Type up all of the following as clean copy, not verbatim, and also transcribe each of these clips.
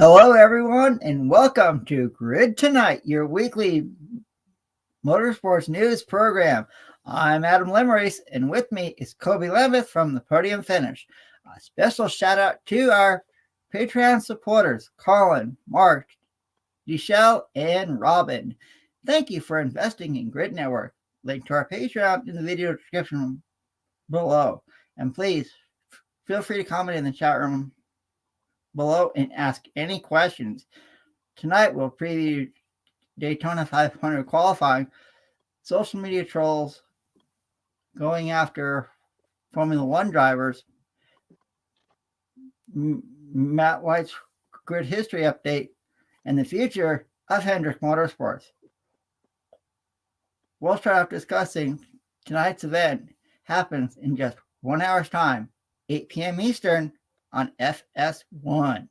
Hello, everyone, and welcome to Grid Tonight, your weekly motorsports news program. I'm Adam Lemrace, and with me is Kobe Lambeth from the Podium Finish. A special shout out to our Patreon supporters, Colin, Mark, Michelle, and Robin. Thank you for investing in Grid Network. Link to our Patreon in the video description below. And please feel free to comment in the chat room below and ask any questions. Tonight we'll preview Daytona 500 qualifying, social media trolls going after Formula One drivers, Matt White's grid history update, and the future of Hendrick Motorsports. We'll start off discussing tonight's event. Happens in just 1 hour's time, 8 p.m. Eastern on FS1.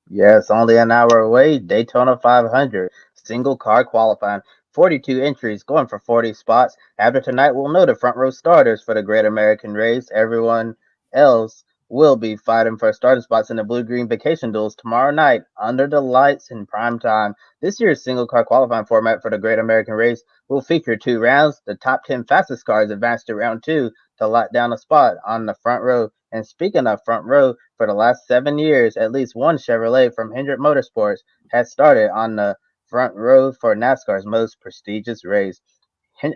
Yes, only an hour away. Daytona 500, single car qualifying, 42 entries, going for 40 spots. After tonight, we'll know the front row starters for the Great American Race. Everyone else will be fighting for starting spots in the blue-green vacation duels tomorrow night under the lights in prime time. This year's single car qualifying format for the Great American Race will feature 2 rounds. The top 10 fastest cars advance to round 2 to lock down a spot on the front row. And speaking of front row, for the last 7 years, at least one Chevrolet from Hendrick Motorsports has started on the front row for NASCAR's most prestigious race.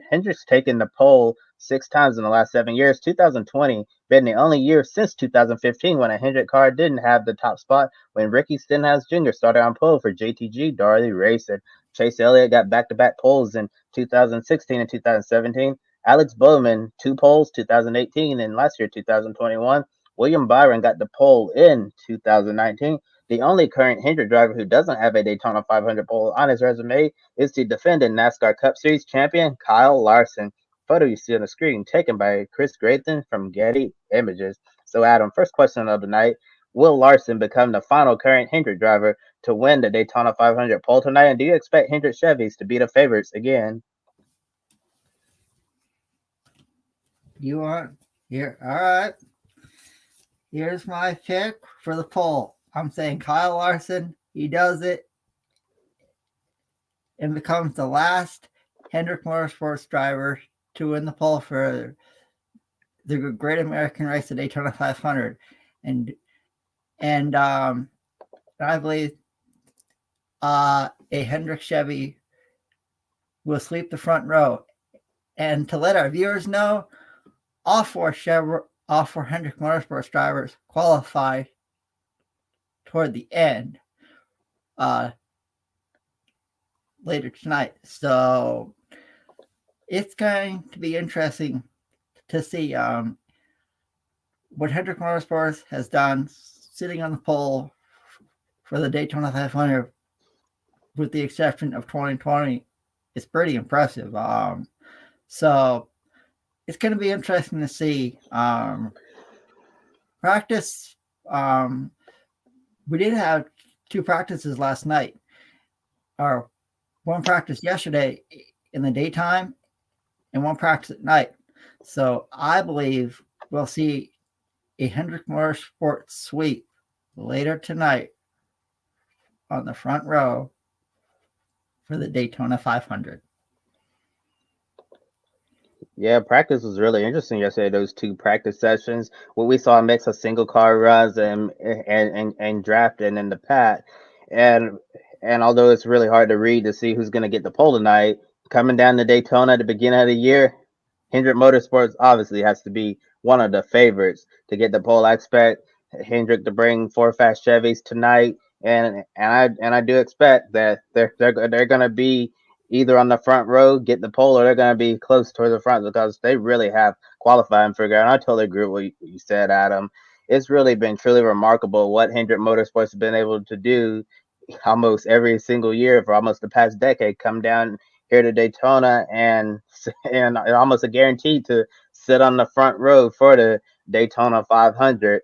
Hendrick's taken the pole 6 times in the last 7 years. 2020 been the only year since 2015 when a Hendrick car didn't have the top spot, when Ricky Stenhouse Jr. started on pole for JTG Darley Racing. Chase Elliott got back-to-back poles in 2016 and 2017. Alex Bowman, 2 poles, 2018 and last year, 2021. William Byron got the pole in 2019. The only current Hendrick driver who doesn't have a Daytona 500 pole on his resume is the defending NASCAR Cup Series champion Kyle Larson. Photo you see on the screen taken by Chris Grayson from Getty Images. So, Adam, first question of the night: will Larson become the final current Hendrick driver to win the Daytona 500 pole tonight? And do you expect Hendrick Chevys to be the favorites again? You want here? All right. Here's my pick for the poll. I'm saying Kyle Larson. He does it and becomes the last Hendrick Motorsports driver to win the pole for the Great American Race at Daytona 500, and I believe a Hendrick Chevy will sweep the front row. And to let our viewers know, all four Hendrick Motorsports drivers qualify toward the end later tonight. So it's going to be interesting to see what Hendrick Motorsports has done sitting on the pole for the Daytona 500, with the exception of 2020. It's pretty impressive. So it's going to be interesting to see. Practice. We did have 2 practices last night, or 1 practice yesterday in the daytime and 1 practice at night. So I believe we'll see a Hendrick Motorsports sweep later tonight on the front row for the Daytona 500. Yeah, practice was really interesting yesterday. Those 2 practice sessions, where we saw a mix of single car runs and drafting in the pack, and although it's really hard to read to see who's going to get the pole tonight, coming down to Daytona at the beginning of the year, Hendrick Motorsports obviously has to be one of the favorites to get the pole. I expect Hendrick to bring 4 fast Chevys tonight, and I do expect that they're going to be either on the front row, get the pole, or they're going to be close toward the front, because they really have qualifying figure. And I totally agree with what you said, Adam. It's really been truly remarkable what Hendrick Motorsports has been able to do almost every single year for almost the past decade. Come down here to Daytona and almost a guarantee to sit on the front row for the Daytona 500.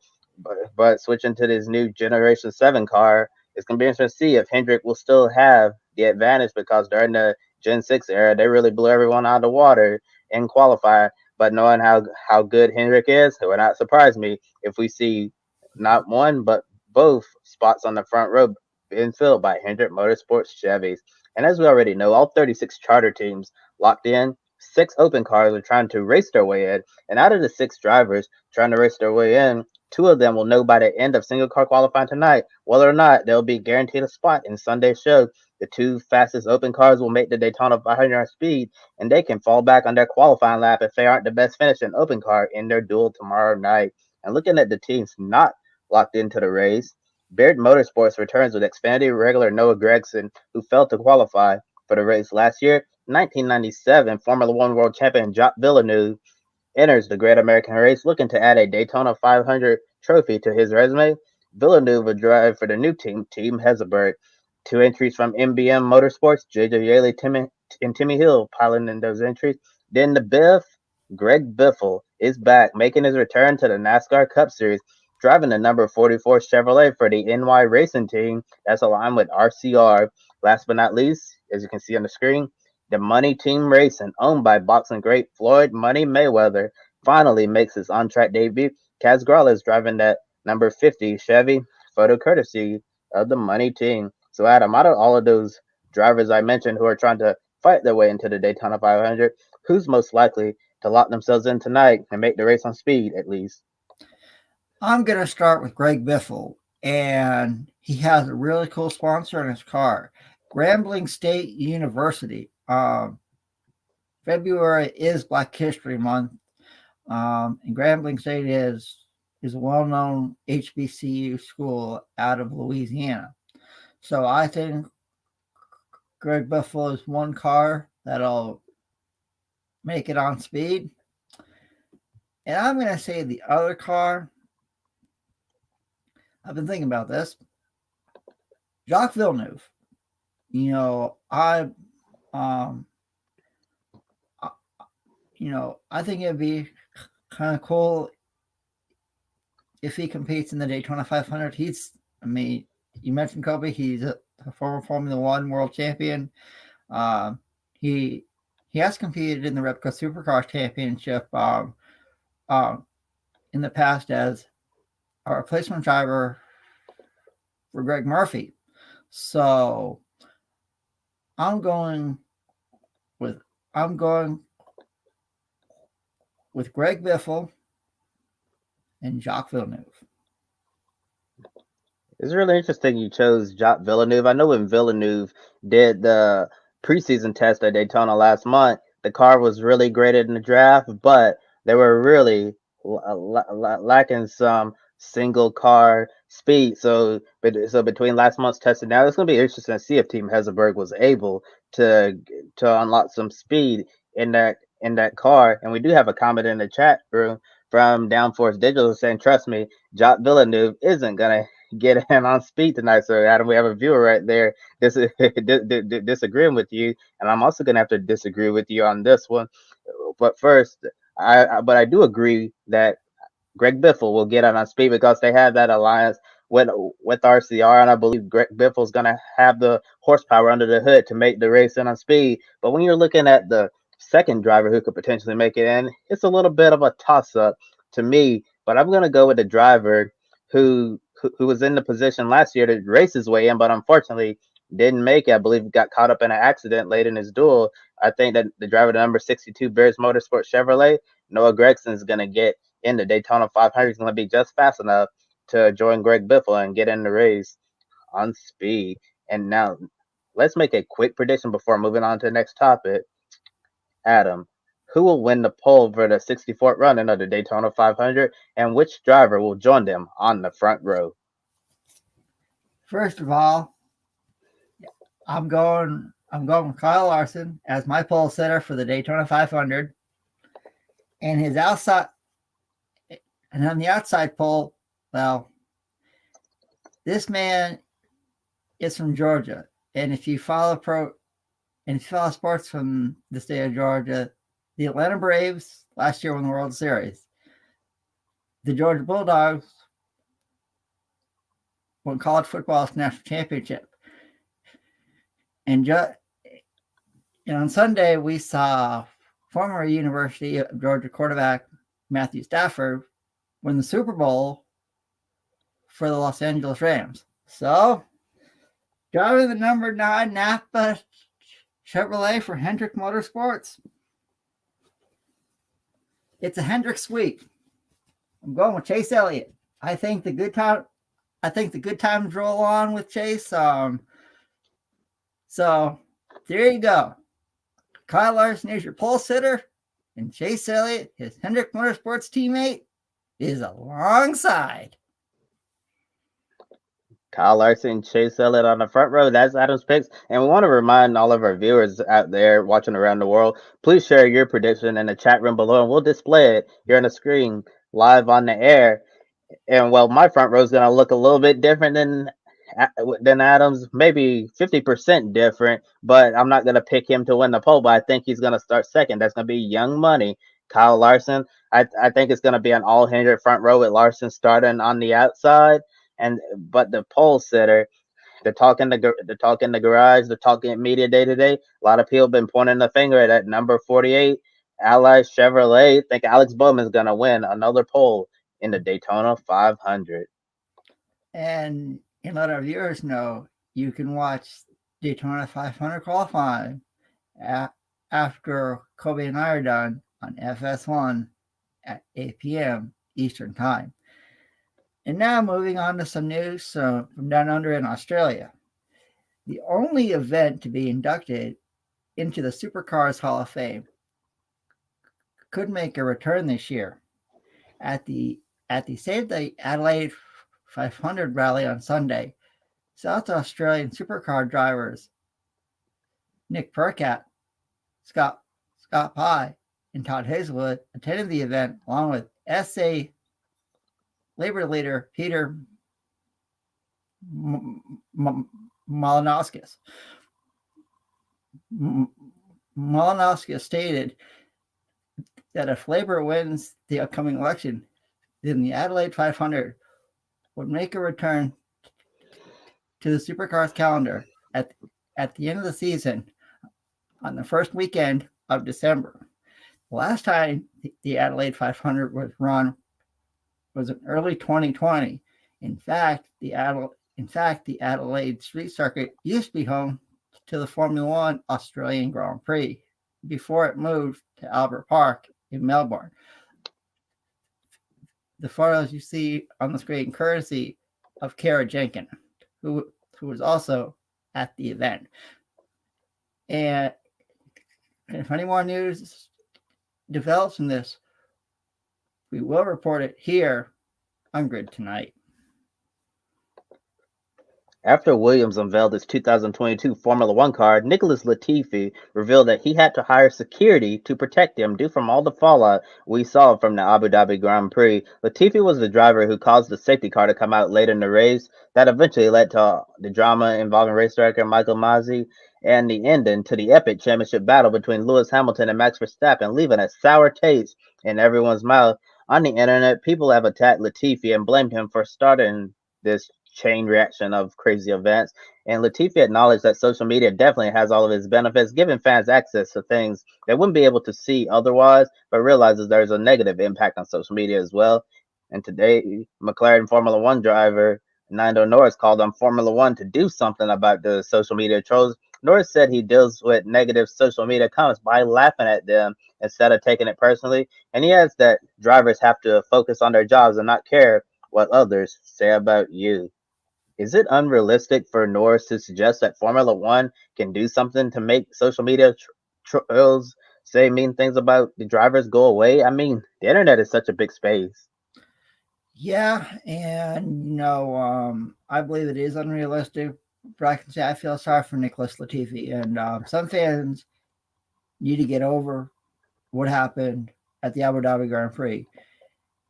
But switching to this new Generation 7 car, it's going to be interesting to see if Hendrick will still have the advantage, because during the Gen 6 era, they really blew everyone out of the water in qualifying. But knowing how good Hendrick is, it would not surprise me if we see not 1, but both spots on the front row being filled by Hendrick Motorsports Chevys. And as we already know, all 36 charter teams locked in. 6 open cars are trying to race their way in. And out of the 6 drivers trying to race their way in, 2 of them will know by the end of single car qualifying tonight whether or not they'll be guaranteed a spot in Sunday's show. The 2 fastest open cars will make the Daytona 500 on speed, and they can fall back on their qualifying lap if they aren't the best finishing open car in their duel tomorrow night. And looking at the teams not locked into the race, Beard Motorsports returns with Xfinity regular Noah Gragson, who failed to qualify for the race last year. 1997 Formula One world champion Jacques Villeneuve enters the Great American Race looking to add a Daytona 500 trophy to his resume. Villeneuve will drive for the new team, Team Hesselberg. 2 entries from MBM Motorsports, JJ Yaley and Timmy Hill piloting those entries. Then the Biff, Greg Biffle, is back, making his return to the NASCAR Cup Series, driving the number 44 Chevrolet for the NY Racing Team that's aligned with RCR. Last but not least, as you can see on the screen, the Money Team Racing, owned by boxing great Floyd Money Mayweather, finally makes his on-track debut. Kaz Grala is driving that number 50 Chevy, photo courtesy of the Money Team. So, Adam, out of all of those drivers I mentioned who are trying to fight their way into the Daytona 500, who's most likely to lock themselves in tonight and make the race on speed, at least? I'm going to start with Greg Biffle, and he has a really cool sponsor in his car, Grambling State University. February is Black History Month, and Grambling State is a well-known HBCU school out of Louisiana. So I think Greg Biffle is one car that'll make it on speed. And I'm going to say the other car, I've been thinking about this, Jacques Villeneuve. I think it'd be kind of cool if he competes in the Daytona 500. You mentioned Kobe. He's a former Formula One world champion. He has competed in the Repco Supercross Championship in the past as a replacement driver for Greg Murphy. So I'm going with Greg Biffle and Jacques Villeneuve. It's really interesting you chose Jacques Villeneuve. I know when Villeneuve did the preseason test at Daytona last month, the car was really graded in the draft, but they were really lacking some single car speed. So between last month's test and now, it's going to be interesting to see if Team Hesselberg was able to unlock some speed in that car. And we do have a comment in the chat room from Downforce Digital saying, "Trust me, Jacques Villeneuve isn't gonna get in on speed tonight." So, Adam, we have a viewer right there disagreeing with you, and I'm also gonna have to disagree with you on this one. But first, I do agree that Greg Biffle will get on speed because they have that alliance with RCR, and I believe Greg Biffle's going to have the horsepower under the hood to make the race in on speed. But when you're looking at the second driver who could potentially make it in, it's a little bit of a toss-up to me. But I'm going to go with the driver who was in the position last year to race his way in, but unfortunately didn't make it. I believe got caught up in an accident late in his duel. I think that the driver, the number 62 Bears Motorsports Chevrolet, Noah Gragson, is going to get in the Daytona 500. He's going to be just fast enough to join Greg Biffle and get in the race on speed. And now let's make a quick prediction before moving on to the next topic. Adam, who will win the pole for the 64th running of the Daytona 500, and which driver will join them on the front row? First of all, I'm going with Kyle Larson as my pole sitter for the Daytona 500. And his outside, and on the outside pole, well, this man is from Georgia. And if you follow sports from the state of Georgia, the Atlanta Braves last year won the World Series. The Georgia Bulldogs won college football's national championship. And on Sunday, we saw former University of Georgia quarterback Matthew Stafford win the Super Bowl for the Los Angeles Rams. So, driving the number 9 Napa Chevrolet for Hendrick Motorsports. It's a Hendricks week. I'm going with Chase Elliott. I think the good times roll on with Chase. So there you go. Kyle Larson is your pole sitter, and Chase Elliott, his Hendrick Motorsports teammate, is alongside. Kyle Larson, Chase Elliott on the front row. That's Adam's picks. And we want to remind all of our viewers out there watching around the world, please share your prediction in the chat room below, and we'll display it here on the screen live on the air. And well, my front row is going to look a little bit different than Adams, maybe 50% different, but I'm not going to pick him to win the poll, but I think he's going to start second. That's going to be Young Money, Kyle Larson. I think it's going to be an all Hendrick front row with Larson starting on the outside. But the pole sitter, the talk in the garage, the talking media day to day. A lot of people have been pointing the finger at that number 48, Ally Chevrolet. Think Alex Bowman's gonna win another pole in the Daytona 500. And let our viewers know you can watch Daytona 500 qualifying after Kobe and I are done on FS1 at 8 p.m. Eastern Time. And now moving on to some news from down under in Australia. The only event to be inducted into the Supercars Hall of Fame could make a return this year. At the Save the Adelaide 500 rally on Sunday, South Australian supercar drivers Nick Percat, Scott Pye, and Todd Hazelwood attended the event along with SA Labor leader Peter Malinowskis. Malinowskis stated that if Labor wins the upcoming election, then the Adelaide 500 would make a return to the Supercars calendar at the end of the season on the first weekend of December. The last time the Adelaide 500 was run was in early 2020. In fact, the Adelaide Street Circuit used to be home to the Formula One Australian Grand Prix before it moved to Albert Park in Melbourne. The photos you see on the screen courtesy of Kara Jenkins, who was also at the event. And if any more news develops from this, we will report it here on Grid Tonight. After Williams unveiled his 2022 Formula One car, Nicholas Latifi revealed that he had to hire security to protect him due from all the fallout we saw from the Abu Dhabi Grand Prix. Latifi was the driver who caused the safety car to come out late in the race. That eventually led to the drama involving race director Michael Masi and the ending to the epic championship battle between Lewis Hamilton and Max Verstappen, leaving a sour taste in everyone's mouth. On the internet, people have attacked Latifi and blamed him for starting this chain reaction of crazy events. And Latifi acknowledged that social media definitely has all of its benefits, giving fans access to things they wouldn't be able to see otherwise, but realizes there's a negative impact on social media as well. And today, McLaren Formula One driver Nando Norris called on Formula One to do something about the social media trolls. Norris said he deals with negative social media comments by laughing at them instead of taking it personally. And he adds that drivers have to focus on their jobs and not care what others say about you. Is it unrealistic for Norris to suggest that Formula One can do something to make social media trolls say mean things about the drivers go away? I mean, the internet is such a big space. Yeah, and I believe it is unrealistic. But I can say I feel sorry for Nicholas Latifi, and some fans need to get over what happened at the Abu Dhabi Grand Prix,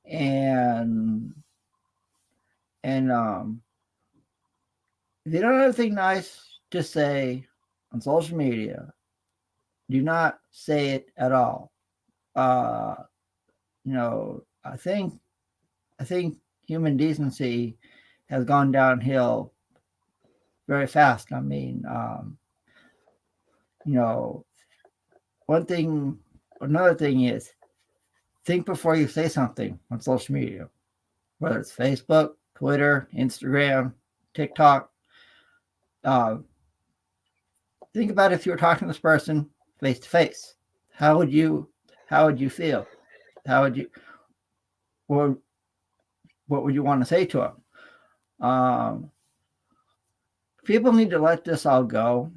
and if you don't have anything nice to say on social media, do not say it at all. I think human decency has gone downhill very fast. I mean, another thing is think before you say something on social media, whether it's Facebook, Twitter, Instagram, TikTok. Uh, think about if you were talking to this person face to face. How would you feel? How would you what what would you want to say to them? People need to let this all go.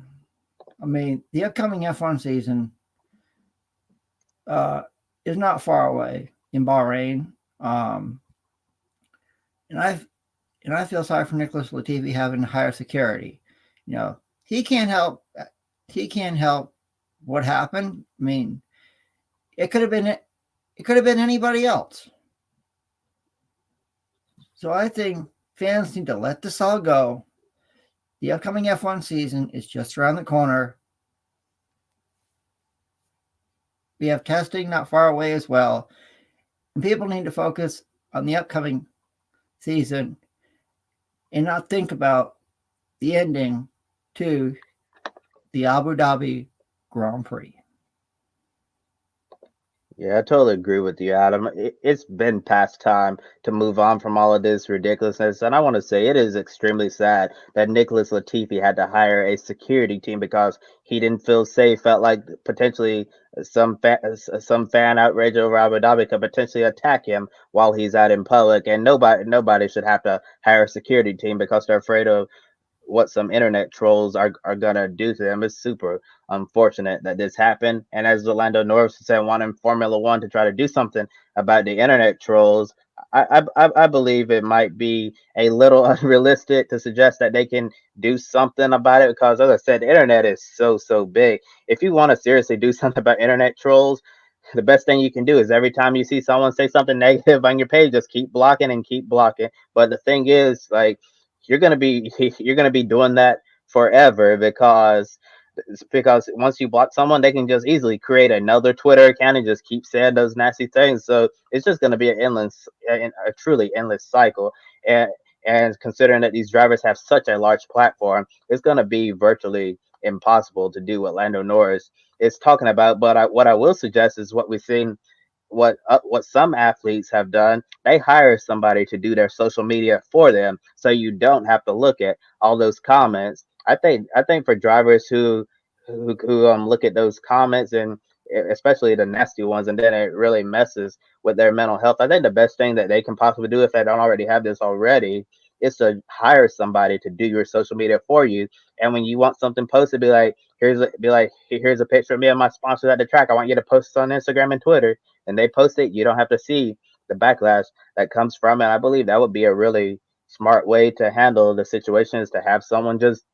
I mean, the upcoming F1 season uh, is not far away in Bahrain, and I feel sorry for Nicholas Latifi having to hire security. You know, he can't help. He can't help what happened. I mean, it could have been anybody else. So I think fans need to let this all go. The upcoming F1 season is just around the corner. We have testing not far away as well. And people need to focus on the upcoming season and not think about the ending to the Abu Dhabi Grand Prix. Yeah, I totally agree with you, Adam. It's been past time to move on from all of this ridiculousness. And I want to say it is extremely sad that Nicholas Latifi had to hire a security team because he didn't feel safe, felt like potentially some fan outrage over Abu Dhabi could potentially attack him while he's out in public. And nobody should have to hire a security team because they're afraid of what some internet trolls are gonna do to them. It's super unfortunate that this happened. And as Orlando Norris said, wanting Formula One to try to do something about the internet trolls, I believe it might be a little unrealistic to suggest that they can do something about it because, as I said, the internet is so big. If you want to seriously do something about internet trolls, the best thing you can do is every time you see someone say something negative on your page, just keep blocking and keep blocking. But the thing is, like, you're gonna be doing that forever because once you block someone, they can just easily create another Twitter account and just keep saying those nasty things. So it's just going to be a truly endless cycle. And and considering that these drivers have such a large platform, it's going to be virtually impossible to do what Lando Norris is talking about. But what I will suggest is what we've seen what some athletes have done. They hire somebody to do their social media for them, so you don't have to look at all those comments. I think for drivers who look at those comments and especially the nasty ones, and then it really messes with their mental health. I think the best thing that they can possibly do if they don't already have this already is to hire somebody to do your social media for you. And when you want something posted, here's a picture of me and my sponsors at the track. I want you to post it on Instagram and Twitter, and they post it. You don't have to see the backlash that comes from it. I believe that would be a really smart way to handle the situation is to have someone just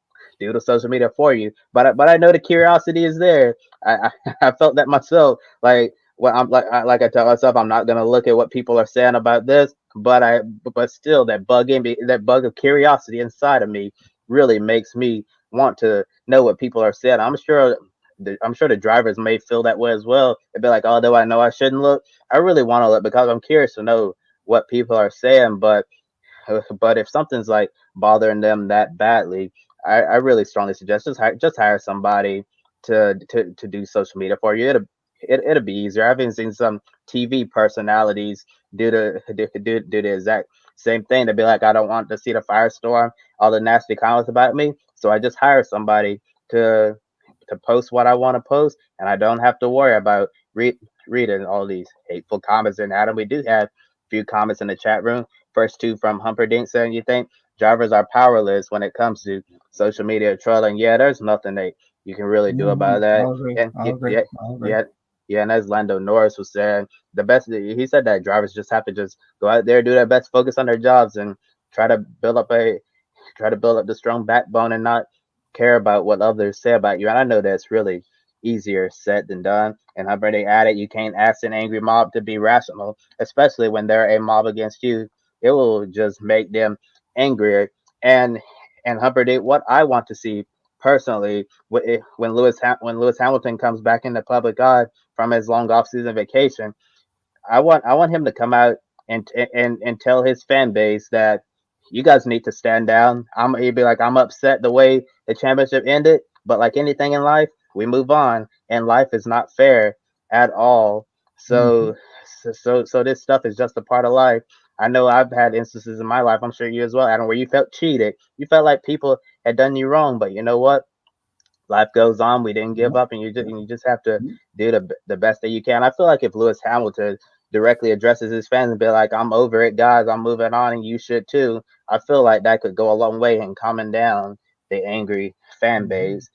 do the social media for you. But I know the curiosity is there. I felt that myself. Like like I tell myself, I'm not gonna look at what people are saying about this. But still that bug in me, that bug of curiosity inside of me, really makes me want to know what people are saying. I'm sure the drivers may feel that way as well. They'd be like, although I know I shouldn't look, I really want to look because I'm curious to know what people are saying. But if something's like bothering them that badly, I really strongly suggest just hire somebody to do social media for you. It'll be easier. I've even seen some TV personalities do the exact same thing. They'd be like, I don't want to see the firestorm, all the nasty comments about me, so I just hire somebody to post what I want to post, and I don't have to worry about reading all these hateful comments. And Adam, we do have a few comments in the chat room. First two from Humperdinck saying, "You think drivers are powerless when it comes to social media trolling?" Yeah, there's nothing that you can really do about that. I'll agree. And I'll agree. yeah, I'll agree. yeah, yeah. And as Lando Norris was saying, the best he said that drivers just have to just go out there, do their best, focus on their jobs, and try to build up a try to build up the strong backbone and not care about what others say about you. And I know that's really easier said than done. And I've already added, you can't ask an angry mob to be rational, especially when they're a mob against you. It will just make them angrier. And Hubbard, what I want to see personally, when Lewis Hamilton comes back in the public eye from his long off season vacation, I want him to come out and tell his fan base that you guys need to stand down. He'd be like, I'm upset the way the championship ended, but like anything in life, we move on, and life is not fair at all. Mhm. So this stuff is just a part of life. I know I've had instances in my life, I'm sure you as well, Adam, where you felt cheated. You felt like people had done you wrong, but you know what? Life goes on. We didn't give Yep. up, and you just have to Mhm. do the best that you can. I feel like if Lewis Hamilton directly addresses his fans and be like, "I'm over it, guys. I'm moving on, and you should too," I feel like that could go a long way in calming down the angry fan Mhm. base.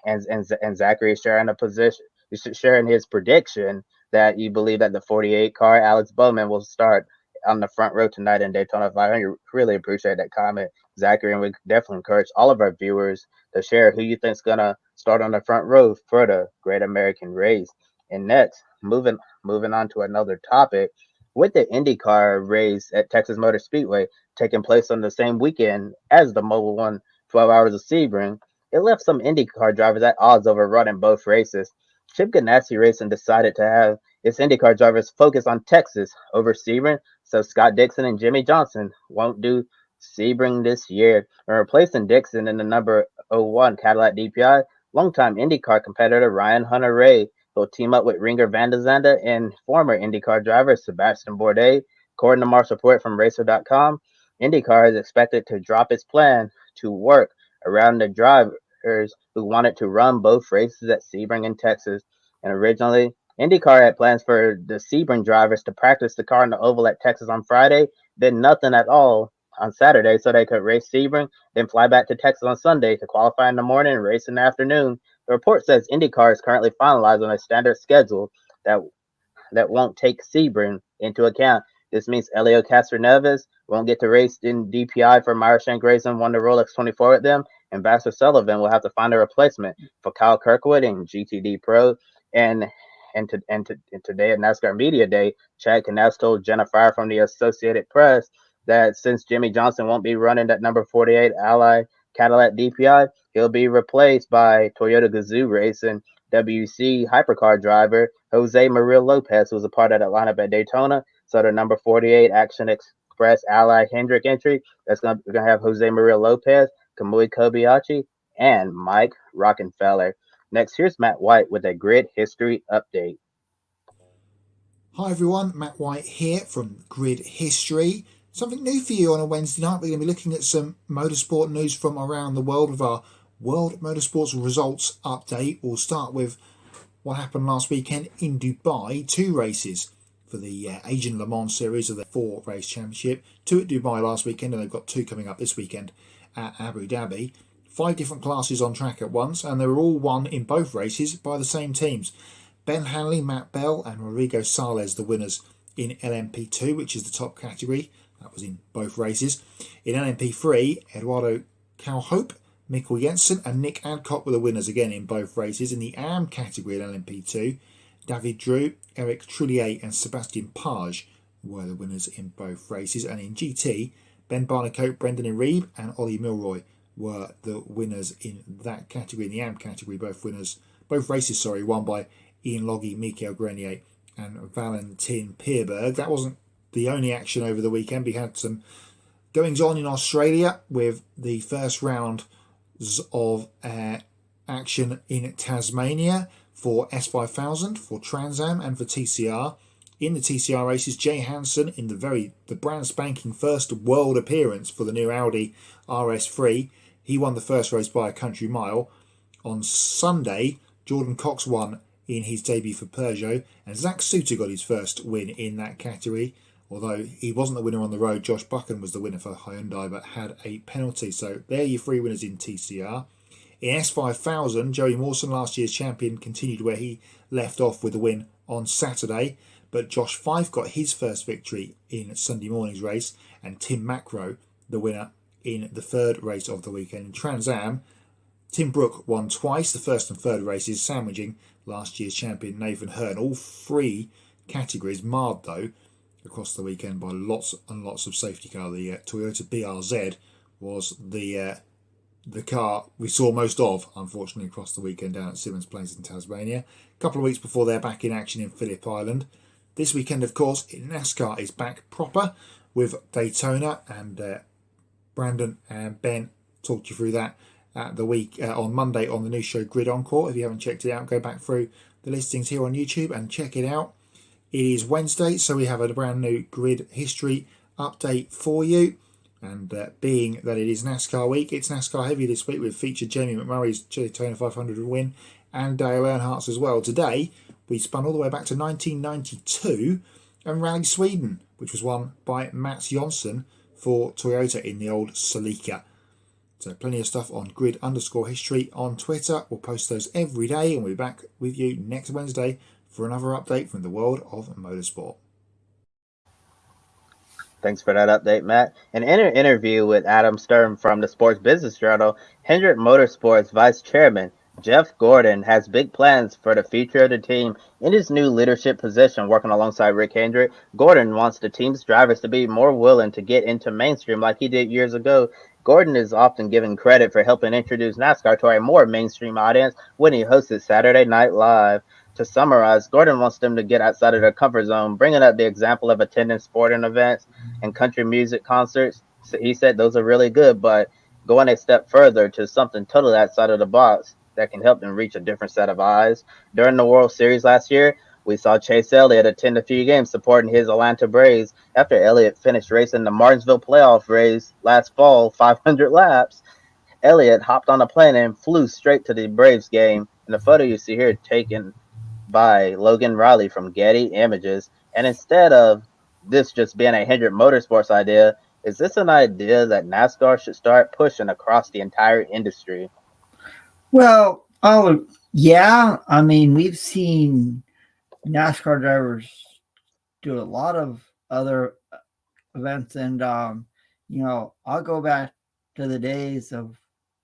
And Zachary is sharing a position, sharing his prediction that you believe that the 48 car Alex Bowman will start on the front row tonight in Daytona 500. Really appreciate that comment, Zachary, and we definitely encourage all of our viewers to share who you think's gonna start on the front row for the Great American Race. And next, moving on to another topic, with the IndyCar race at Texas Motor Speedway taking place on the same weekend as the Mobil One 12 Hours of Sebring, it left some IndyCar drivers at odds over running both races. Chip Ganassi Racing decided to have its IndyCar drivers focus on Texas over Sebring, so Scott Dixon and Jimmy Johnson won't do Sebring this year. And replacing Dixon in the number '01 Cadillac DPI, longtime IndyCar competitor Ryan Hunter-Reay will team up with Ringer van der Zande and former IndyCar driver Sebastian Bourdais. According to Mark's report from Racer.com, IndyCar is expected to drop its plan to work around the drivers who wanted to run both races at Sebring in Texas. And originally, IndyCar had plans for the Sebring drivers to practice the car in the oval at Texas on Friday, then nothing at all on Saturday so they could race Sebring, then fly back to Texas on Sunday to qualify in the morning and race in the afternoon. The report says IndyCar is currently finalizing a standard schedule that that won't take Sebring into account. This means Elio Castroneves won't get to race in DPI for Meyer Shank Racing, won the Rolex 24 with them, and Baxter Sullivan will have to find a replacement for Kyle Kirkwood in GTD Pro. And and today at NASCAR Media Day, Chad Knaus told Jenna Fryer from the Associated Press that since Jimmy Johnson won't be running that number 48 Ally Cadillac DPI, he'll be replaced by Toyota Gazoo Racing WC hypercar driver Jose Maria Lopez, who was a part of that lineup at Daytona. So the number 48 Action Express Ally Hendrick entry, we're gonna have Jose Maria Lopez, Kamui Kobayashi, and Mike Rockenfeller. Next, here's Matt White with a grid history update. Hi everyone, Matt White here from Grid History. Something new for you on a Wednesday night. We're going to be looking at some motorsport news from around the world with our World Motorsports results update. We'll start with what happened last weekend in Dubai. 2 races for the Asian Le Mans series of the 4-race championship. 2 at Dubai last weekend, and they've got 2 coming up this weekend at Abu Dhabi. 5 different classes on track at once, and they were all won in both races by the same teams. Ben Hanley, Matt Bell and Rodrigo Sales the winners in LMP2, which is the top category. That was in both races. In LMP3, Eduardo Calhope, Mikkel Jensen and Nick Adcock were the winners again in both races. In the AM category in LMP2, David Drew, Eric Trullier and Sebastian Page were the winners in both races. And in GT, Ben Barnicoat, Brendan Iribe and Ollie Milroy were the winners in that category. In the AM category, both races won by Ian Loggy, Mikael Grenier and Valentin Pierberg. That wasn't the only action over the weekend. We had some goings on in Australia with the first round of action in Tasmania for S5000, for Trans Am and for TCR. In the TCR races, Jay Hansen in the brand spanking first world appearance for the new Audi RS3. He won the first race by a country mile. On Sunday, Jordan Cox won in his debut for Peugeot, and Zach Suter got his first win in that category. Although he wasn't the winner on the road, Josh Buchan was the winner for Hyundai, but had a penalty. So there are your 3 winners in TCR. In S5000, Joey Mawson, last year's champion, continued where he left off with a win on Saturday. But Josh Fife got his first victory in Sunday morning's race, and Tim Macro, the winner in the 3rd race of the weekend. In Trans Am, Tim Brook won twice, the 1st and 3rd races, sandwiching last year's champion Nathan Hearn. All 3 categories marred, though, across the weekend by lots and lots of safety car. The Toyota BRZ was the car we saw most of, unfortunately, across the weekend down at Simmons Plains in Tasmania. A couple of weeks before they're back in action in Phillip Island. This weekend, of course, NASCAR is back proper with Daytona, and Brandon and Ben talked you through that on Monday on the new show Grid Encore. If you haven't checked it out, go back through the listings here on YouTube and check it out. It is Wednesday, so we have a brand new grid history update for you. And being that it is NASCAR week, it's NASCAR heavy this week. We've featured Jamie McMurray's Daytona 500 win and Dale Earnhardt's as well. Today, we spun all the way back to 1992 and Rally Sweden, which was won by Mats Jonsson for Toyota in the old Celica. So plenty of stuff on grid_history on Twitter. We'll post those every day, and we'll be back with you next Wednesday for another update from the world of motorsport. Thanks for that update, Matt. In an interview with Adam Stern from the Sports Business Journal, Hendrick Motorsports Vice Chairman Jeff Gordon has big plans for the future of the team in his new leadership position working alongside Rick Hendrick. Gordon wants the team's drivers to be more willing to get into mainstream like he did years ago. Gordon is often given credit for helping introduce NASCAR to a more mainstream audience when he hosted Saturday Night Live. To summarize, Gordon wants them to get outside of their comfort zone, bringing up the example of attending sporting events and country music concerts. So he said those are really good, but going a step further to something totally outside of the box that can help them reach a different set of eyes. During the World Series last year, we saw Chase Elliott attend a few games supporting his Atlanta Braves after Elliott finished racing the Martinsville playoff race last fall, 500 laps. Elliott hopped on a plane and flew straight to the Braves game. In the photo you see here taken by Logan Riley from Getty Images. And instead of this just being a Hendrick Motorsports idea, is this an idea that NASCAR should start pushing across the entire industry? Well, yeah. I mean, we've seen NASCAR drivers do a lot of other events, and I'll go back to the days of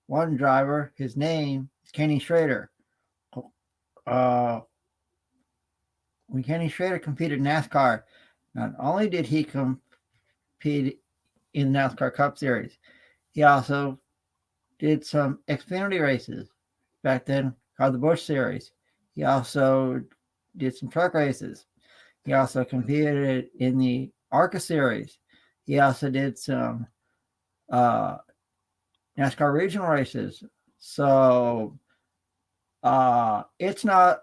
one driver. His name is Kenny Schrader. When Kenny Schrader competed in NASCAR, not only did he compete in the NASCAR Cup Series, he also did some Xfinity races. Back then, called the Busch Series. He also did some truck races. He also competed in the ARCA Series. He also did some NASCAR regional races. So it's not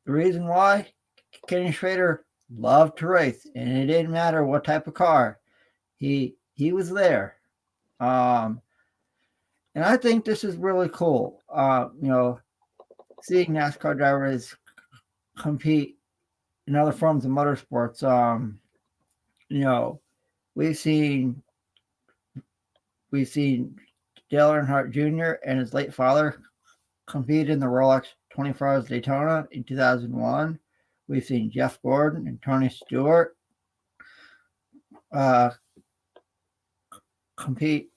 the reason why Kenny Schrader loved to race, and it didn't matter what type of car. He was there. And I think this is really cool. Seeing NASCAR drivers compete in other forms of motorsports. We've seen Dale Earnhardt Jr. and his late father compete in the Rolex 24 Hours Daytona in 2001. We've seen Jeff Gordon and Tony Stewart compete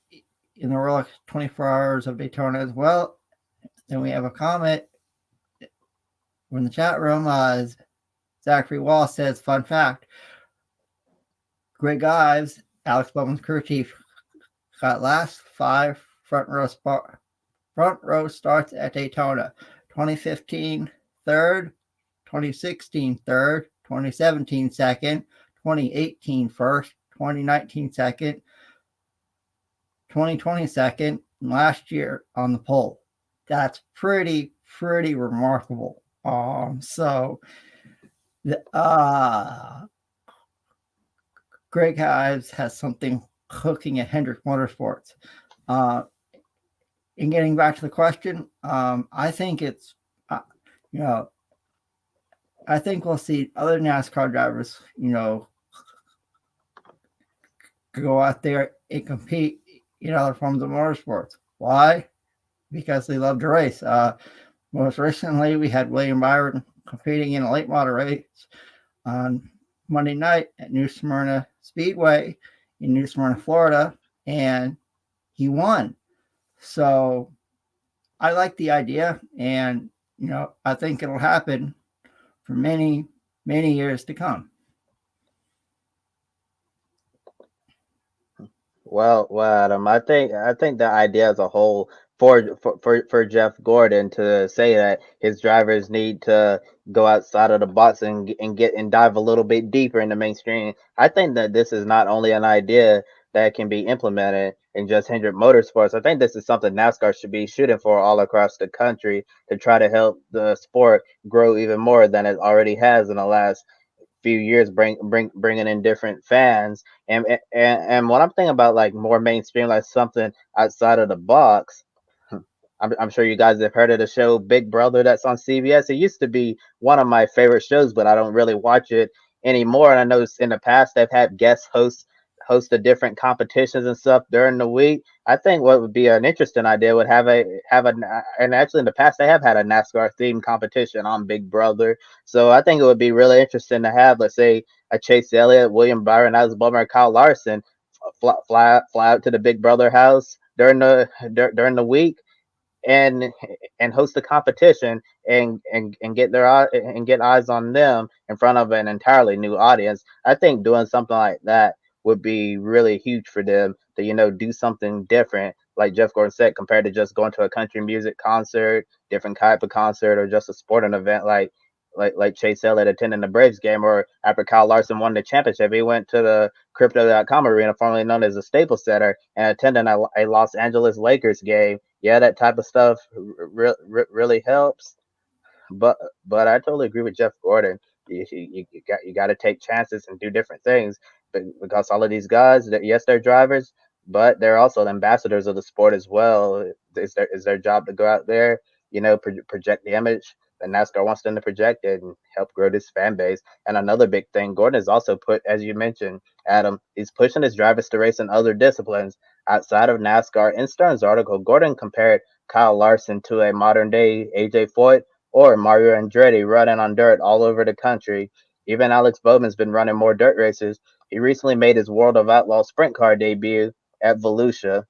in the Rolex 24 Hours of Daytona as well. Then we have a comment in the chat room. Zachary Wall says, fun fact, Greg Ives, Alex Bowman's crew chief, got last 5 front row starts at Daytona. 2015 third, 2016 third, 2017 second, 2018 first, 2019 second, 2020 second, and last year on the pole. That's pretty remarkable. Greg Ives has something cooking at Hendrick Motorsports. In getting back to the question, I think it's, I think we'll see other NASCAR drivers, go out there and compete in other forms of motorsports. Why? Because they love to race. Most recently, we had William Byron competing in a late model race on Monday night at New Smyrna Speedway in New Smyrna, Florida, and he won. So I like the idea, and I think it'll happen for many years to come. Well, Adam, I think the idea as a whole for Jeff Gordon to say that his drivers need to go outside of the box and dive a little bit deeper in the mainstream. I think that this is not only an idea that can be implemented in just Hendrick Motorsports. I think this is something NASCAR should be shooting for all across the country to try to help the sport grow even more than it already has in the last few years, bringing in different fans. And what I'm thinking about, like more mainstream, like something outside of the box. I'm sure you guys have heard of the show Big Brother that's on CBS. It used to be one of my favorite shows, but I don't really watch it anymore. And I know in the past they've had guest host the different competitions and stuff during the week. I think what would be an interesting idea would have a and actually in the past they have had a NASCAR themed competition on Big Brother. So I think it would be really interesting to have, let's say, a Chase Elliott, William Byron, Alex Bowman, or Kyle Larson fly out to the Big Brother house during the week and host a competition and get and get eyes on them in front of an entirely new audience. I think doing something like that would be really huge for them to do something different, like Jeff Gordon said, compared to just going to a country music concert, different type of concert, or just a sporting event like Chase Elliott attending the Braves game, or after Kyle Larson won the championship, he went to the Crypto.com arena, formerly known as the Staples Center, and attending a Los Angeles Lakers game. Yeah, that type of stuff really helps. But I totally agree with Jeff Gordon. You got to take chances and do different things, because all of these guys, yes, they're drivers, but they're also the ambassadors of the sport as well. Is their job to go out there, project the image that NASCAR wants them to project it and help grow this fan base. And another big thing, Gordon has also put, as you mentioned, Adam, he's pushing his drivers to race in other disciplines outside of NASCAR. In Stern's article, Gordon compared Kyle Larson to a modern day AJ Foyt or Mario Andretti running on dirt all over the country. Even Alex Bowman's been running more dirt races. He recently made his World of Outlaws sprint car debut at Volusia.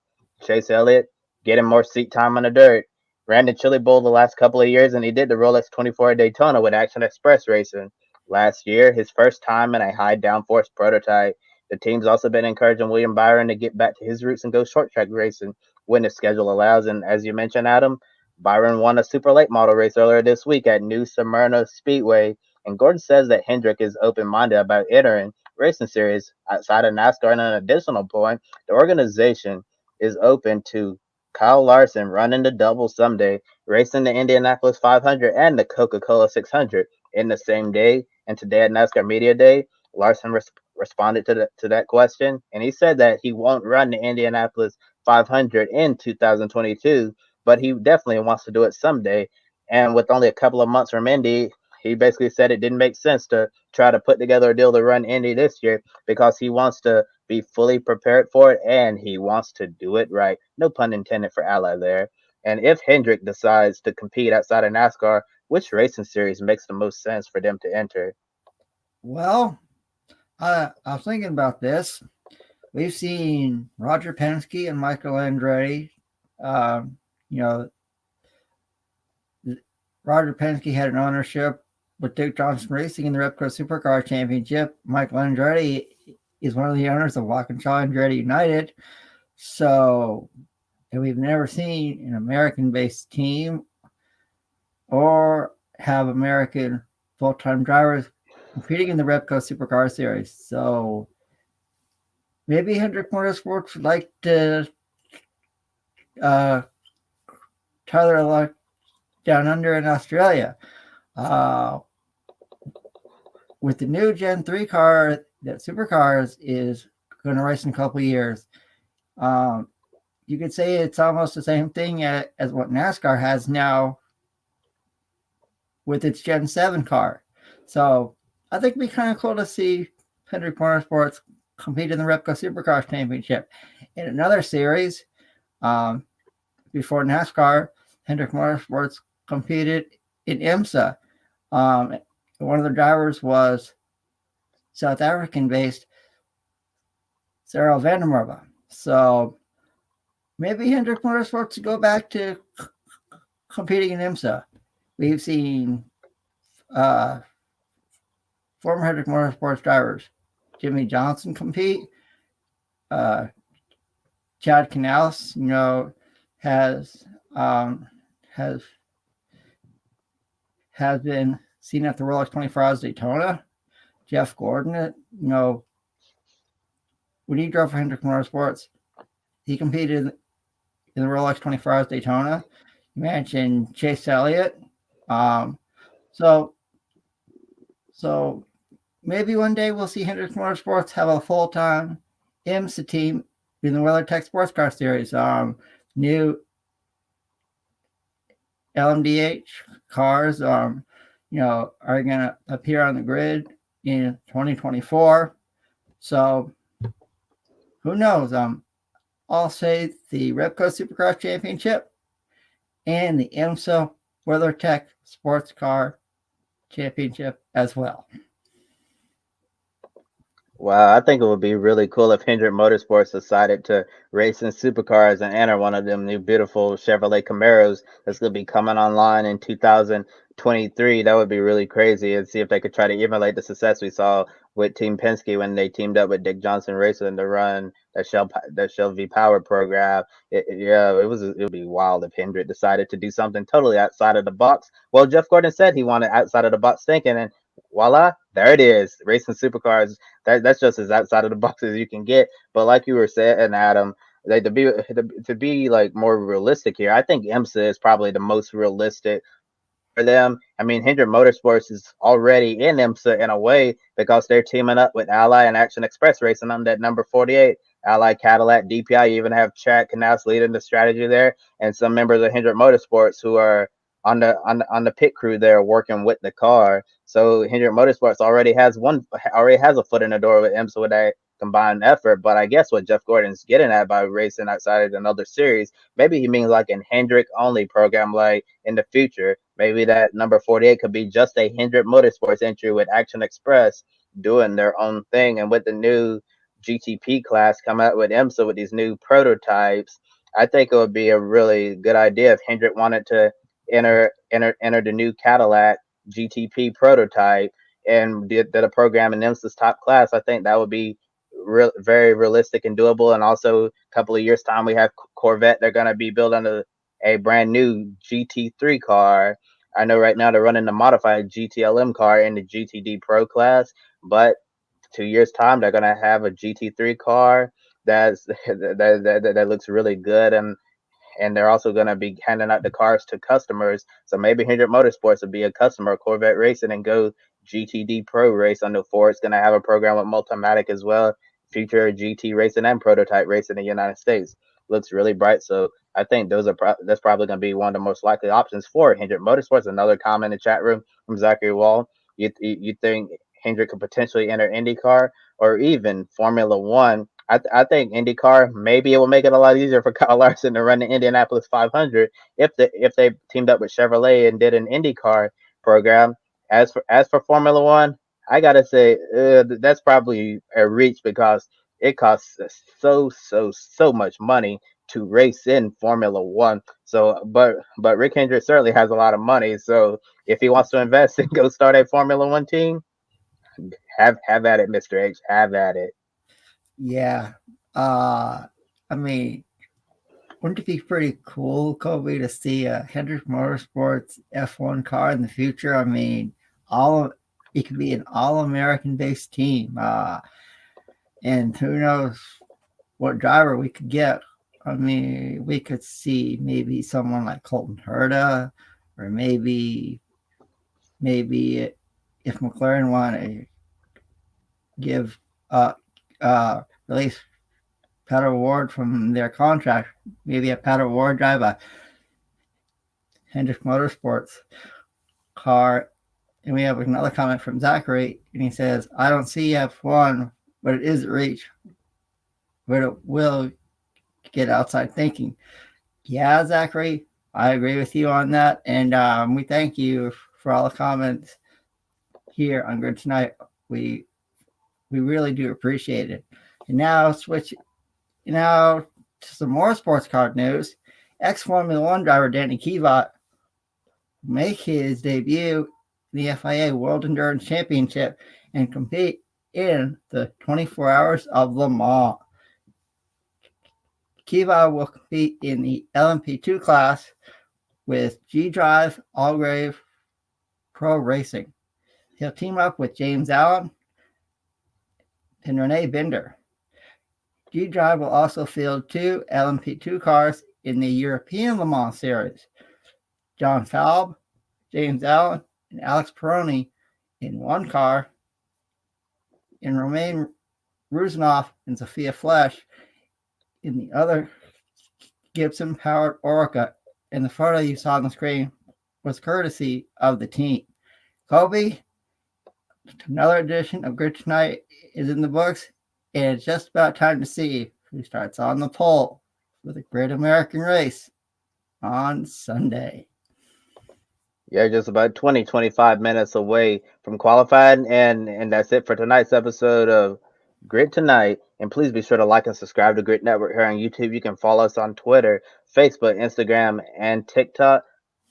Chase Elliott getting more seat time on the dirt. Ran the Chili Bowl the last couple of years, and he did the Rolex 24 at Daytona with Action Express Racing. Last year, his first time in a high downforce prototype. The team's also been encouraging William Byron to get back to his roots and go short track racing when the schedule allows. And as you mentioned, Adam, Byron won a super late model race earlier this week at New Smyrna Speedway, and Gordon says that Hendrick is open-minded about entering racing series outside of NASCAR. And an additional point, the organization is open to Kyle Larson running the double someday, racing the Indianapolis 500 and the Coca-Cola 600 in the same day. And today at NASCAR Media Day, Larson responded to that question, and he said that he won't run the Indianapolis 500 in 2022, but he definitely wants to do it someday. And with only a couple of months from Indy, he basically said it didn't make sense to try to put together a deal to run Indy this year, because he wants to be fully prepared for it and he wants to do it right. No pun intended for ally there. And if Hendrick decides to compete outside of NASCAR, which racing series makes the most sense for them to enter? Well, I was thinking about this. We've seen Roger Penske and Michael Andretti. You know, Roger Penske had an ownership with Dick Johnson Racing in the Repco Supercar Championship. Michael Andretti is one of the owners of Walkinshaw Andretti United. So, and we've never seen an American-based team or have American full-time drivers competing in the Repco Supercar Series. So maybe Hendrick Motorsports would like to try their luck down under in Australia. With the new Gen 3 car that Supercars is going to race in a couple of years, you could say it's almost the same thing as what NASCAR has now with its Gen 7 car. So I think it'd be kind of cool to see Hendrick Motorsports compete in the Repco Supercars Championship. In another series, before NASCAR, Hendrick Motorsports competed in IMSA. One of the drivers was South African-based Sarah Vandermerwe. So maybe Hendrick Motorsports go back to competing in IMSA. We've seen former Hendrick Motorsports drivers Jimmy Johnson compete. Chad Canales, has been seen at the Rolex 24 Hours Daytona. Jeff Gordon, when he drove for Hendrick Motorsports, he competed in the Rolex 24 Hours Daytona. You mentioned Chase Elliott. So maybe one day we'll see Hendrick Motorsports have a full-time IMSA team in the WeatherTech Sports Car Series. New LMDH cars, are going to appear on the grid in 2024. So who knows? I'll say the Repco Supercross Championship and the IMSA WeatherTech Sports Car Championship as well. Wow, I think it would be really cool if Hendrick Motorsports decided to race in supercars and enter one of them new beautiful Chevrolet Camaros that's going to be coming online in 2023. That would be really crazy, and see if they could try to emulate the success we saw with Team Penske when they teamed up with Dick Johnson Racing to run that Shell V Power program. It would be wild if Hendrick decided to do something totally outside of the box. Well, Jeff Gordon said he wanted outside of the box thinking, and voila, there it is, racing supercars. That's just as outside of the box as you can get. But like you were saying, Adam, like to be like more realistic here, I think IMSA is probably the most realistic for them. I mean, Hendrick Motorsports is already in IMSA in a way because they're teaming up with Ally and Action Express Racing on that number 48. Ally, Cadillac, DPI. You even have Chad Knaus leading the strategy there, and some members of Hendrick Motorsports who are on the pit crew there working with the car. So Hendrick Motorsports already has a foot in the door with IMSA with that combined effort. But I guess what Jeff Gordon's getting at by racing outside of another series, maybe he means like an Hendrick only program, like in the future. Maybe that number 48 could be just a Hendrick Motorsports entry with Action Express doing their own thing. And with the new GTP class come out with IMSA with these new prototypes, I think it would be a really good idea if Hendrick wanted to enter the new Cadillac GTP prototype and did a program in IMSA's top class. I think that would be very realistic and doable. And also, a couple of years time, we have Corvette. They're going to be building a brand new GT3 car. I know right now they're running the modified GTLM car in the GTD Pro class, but 2 years time they're going to have a GT3 car that looks really good, and they're also going to be handing out the cars to customers. So maybe Hendrick Motorsports will be a customer of Corvette Racing and go GTD Pro race. I know Ford's going to have a program with Multimatic as well, future GT racing and prototype racing in the United States. Looks really bright. So I think that's probably going to be one of the most likely options for Hendrick Motorsports. Another comment in the chat room from Zachary Wall. You think Hendrick could potentially enter IndyCar or even Formula One? I think IndyCar, maybe it will make it a lot easier for Kyle Larson to run the Indianapolis 500 if they teamed up with Chevrolet and did an IndyCar program. As for Formula One, I gotta say that's probably a reach because it costs so much money to race in Formula One. So, but Rick Hendrick certainly has a lot of money. So if he wants to invest and go start a Formula One team, have at it, Mr. H. Have at it. Yeah. I mean, wouldn't it be pretty cool, Kobe, to see a Hendrick Motorsports F1 car in the future? I mean, it could be an all-American based team. And who knows what driver we could get. I mean, we could see maybe someone like Colton Herta, or maybe if McLaren want to give release Pat Ward from their contract, maybe a Pat Ward drive a Hendrick Motorsports car. And we have another comment from Zachary, and he says, I don't see F1, but it is a reach, but it will get outside thinking. Yeah, Zachary, I agree with you on that. And we thank you for all the comments here on Grid Tonight. We really do appreciate it. And now to some more sports car news. Ex-Formula One driver Danny Kivat make his debut in the FIA World Endurance Championship and compete in the 24 Hours of Le Mans. Kiva will compete in the LMP2 class with G-Drive Allgrave Pro Racing. He'll team up with James Allen and Renee Binder. G-Drive will also field 2 LMP2 cars in the European Le Mans Series. John Falb, James Allen, and Alex Peroni in one car, and Romain Ruzanov and Sophia Flesch in the other Gibson-powered Orica, and the photo you saw on the screen was courtesy of the team. Kobe, another edition of Grid Tonight is in the books, and it's just about time to see who starts on the pole for the Great American Race on Sunday. Yeah, just about 25 minutes away from qualifying, and that's it for tonight's episode of Grid Tonight. And please be sure to like and subscribe to Grid Network here on YouTube. You can follow us on Twitter, Facebook, Instagram, and TikTok.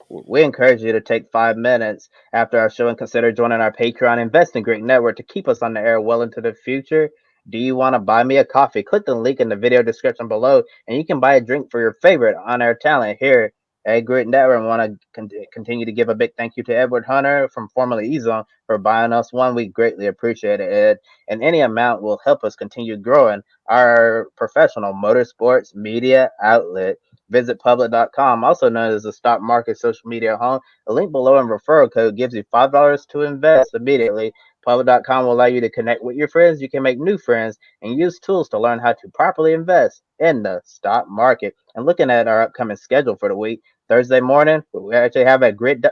We encourage you to take 5 minutes after our show and consider joining our Patreon. Invest in Grid Network to keep us on the air well into the future. Do you want to buy me a coffee? Click the link in the video description below, and you can buy a drink for your favorite on-air talent here at Grid Network. I want to continue to give a big thank you to Edward Hunter from formerly E-Zone for buying us one. We greatly appreciate it, Ed. And any amount will help us continue growing our professional motorsports media outlet. Visit public.com, also known as the stock market social media home. A link below and referral code gives you $5 to invest immediately. Public.com will allow you to connect with your friends. You can make new friends and use tools to learn how to properly invest in the stock market. And looking at our upcoming schedule for the week, Thursday morning, we actually have a grid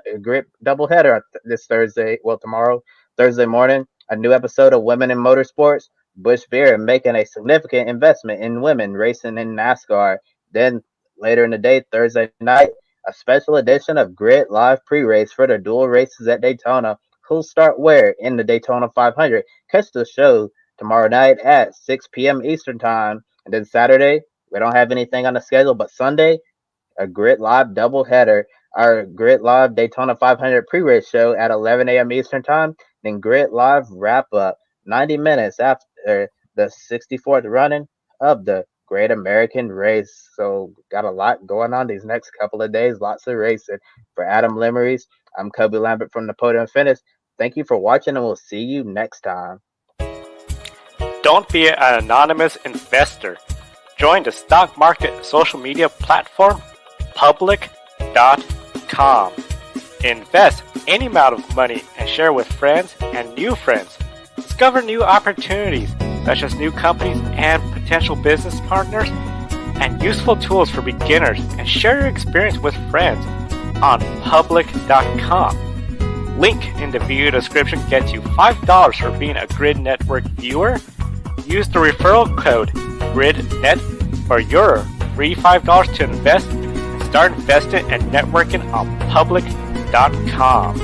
doubleheader this Thursday. Well, tomorrow, Thursday morning, a new episode of Women in Motorsports. Busch Beer making a significant investment in women racing in NASCAR. Then later in the day, Thursday night, a special edition of Grid Live pre-race for the dual races at Daytona. Who'll start where in the Daytona 500? Catch the show tomorrow night at 6 p.m. Eastern Time. And then Saturday, we don't have anything on the schedule, but Sunday, a Grid Live doubleheader. Our Grid Live Daytona 500 pre-race show at 11 a.m. Eastern Time. Then Grid Live wrap-up 90 minutes after the 64th running of the Great American Race. So got a lot going on these next couple of days. Lots of racing. For Adam Lemeries, I'm Kobe Lambert from the Podium Finish. Thank you for watching, and we'll see you next time. Don't be an anonymous investor. Join the stock market social media platform, public.com. Invest any amount of money and share with friends and new friends. Discover new opportunities, such as new companies and potential business partners, and useful tools for beginners, and share your experience with friends on public.com. Link in the video description gets you $5 for being a Grid Network viewer. Use the referral code GRIDnet for your free $5 to invest and start investing and networking on public.com.